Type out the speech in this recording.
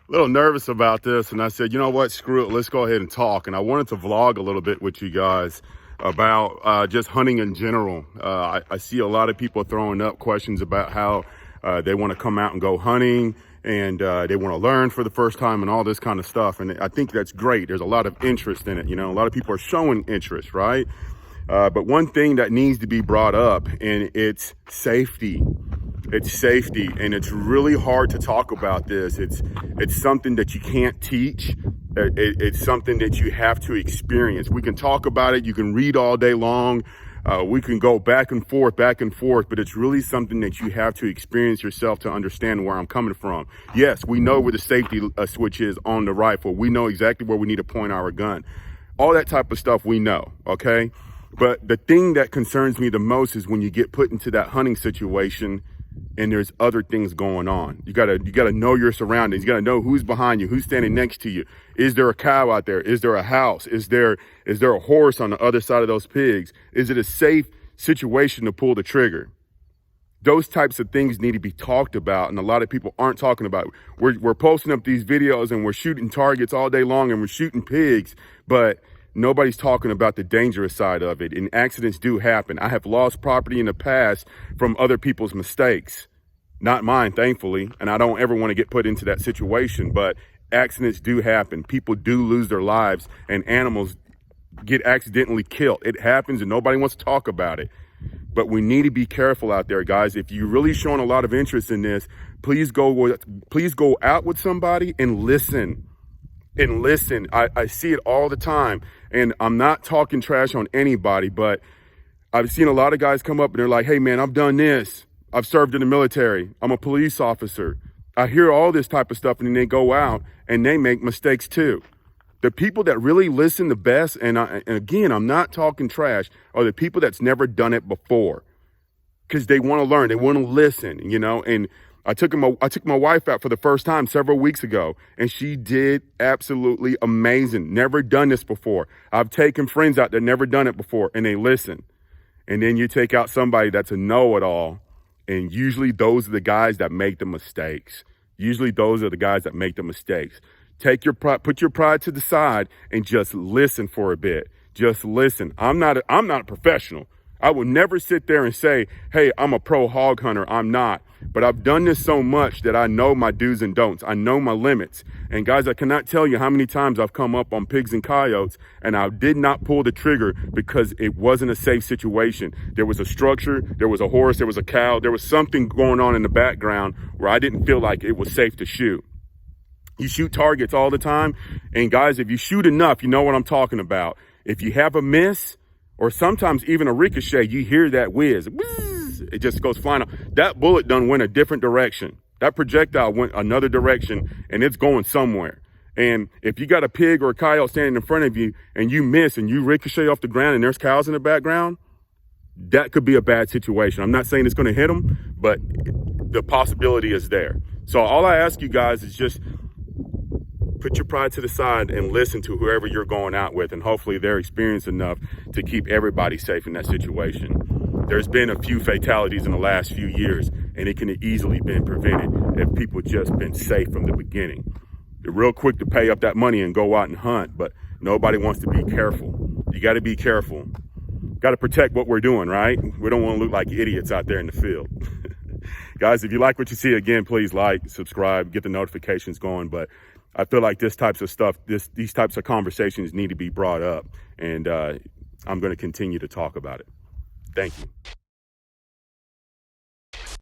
a little nervous about this, and I said, you know what, screw it, let's go ahead and talk. And I wanted to vlog a little bit with you guys about just hunting in general. I see a lot of people throwing up questions about how they want to come out and go hunting, and they want to learn for the first time and all this kind of stuff. And I think that's great. There's a lot of interest in it. You know, a lot of people are showing interest, right? But one thing that needs to be brought up, and it's safety. It's safety, and it's really hard to talk about this. It's something that you can't teach. It's something that you have to experience. We can talk about it. You can read all day long. We can go back and forth, but it's really something that you have to experience yourself to understand where I'm coming from. Yes, we know where the safety switch is on the rifle. We know exactly where we need to point our gun. All that type of stuff we know, okay? But the thing that concerns me the most is when you get put into that hunting situation and there's other things going on. You gotta know your surroundings. You gotta know who's behind you, who's standing next to you. Is there a cow out there? Is there a house? Is there a horse on the other side of those pigs? Is it a safe situation to pull the trigger? Those types of things need to be talked about, and a lot of people aren't talking about it. We're posting up these videos and we're shooting targets all day long and we're shooting pigs, but nobody's talking about the dangerous side of it, and accidents do happen. I have lost property in the past from other people's mistakes, not mine, thankfully, and I don't ever want to get put into that situation, but accidents do happen. People do lose their lives, and animals get accidentally killed. It happens, and nobody wants to talk about it. But we need to be careful out there, guys. If you're really showing a lot of interest in this, please go out with somebody and listen. And listen, I see it all the time, and I'm not talking trash on anybody, but I've seen a lot of guys come up and they're like, hey man, I've done this. I've served in the military. I'm a police officer. I hear all this type of stuff, and then they go out and they make mistakes too. The people that really listen the best, and again, I'm not talking trash, are the people that's never done it before, because they want to learn, they want to listen, you know. And I took my wife out for the first time several weeks ago, and she did absolutely amazing. Never done this before. I've taken friends out that never done it before, and they listen. And then you take out somebody that's a know-it-all, and usually those are the guys that make the mistakes. Put your pride to the side and just listen for a bit. Just listen. I'm not a professional. I would never sit there and say, hey, I'm a pro hog hunter. I'm not. But I've done this so much that I know my do's and don'ts. I know my limits. And guys, I cannot tell you how many times I've come up on pigs and coyotes and I did not pull the trigger because it wasn't a safe situation. There was a structure, there was a horse, there was a cow, there was something going on in the background where I didn't feel like it was safe to shoot. You shoot targets all the time. And guys, if you shoot enough, you know what I'm talking about. If you have a miss, or sometimes even a ricochet, you hear that whiz. It just goes flying out. That bullet done went a different direction. That projectile went another direction, and it's going somewhere. And if you got a pig or a coyote standing in front of you and you miss and you ricochet off the ground and there's cows in the background, that could be a bad situation. I'm not saying it's going to hit them, but the possibility is there. So all I ask you guys is just put your pride to the side and listen to whoever you're going out with, and hopefully they're experienced enough to keep everybody safe in that situation. There's been a few fatalities in the last few years, and it can have easily been prevented if people just been safe from the beginning. They're real quick to pay up that money and go out and hunt, but nobody wants to be careful. You got to be careful. Got to protect what we're doing, right? We don't want to look like idiots out there in the field. Guys, if you like what you see, again, please like, subscribe, get the notifications going. But I feel like these types of conversations need to be brought up, and I'm going to continue to talk about it. Thank you.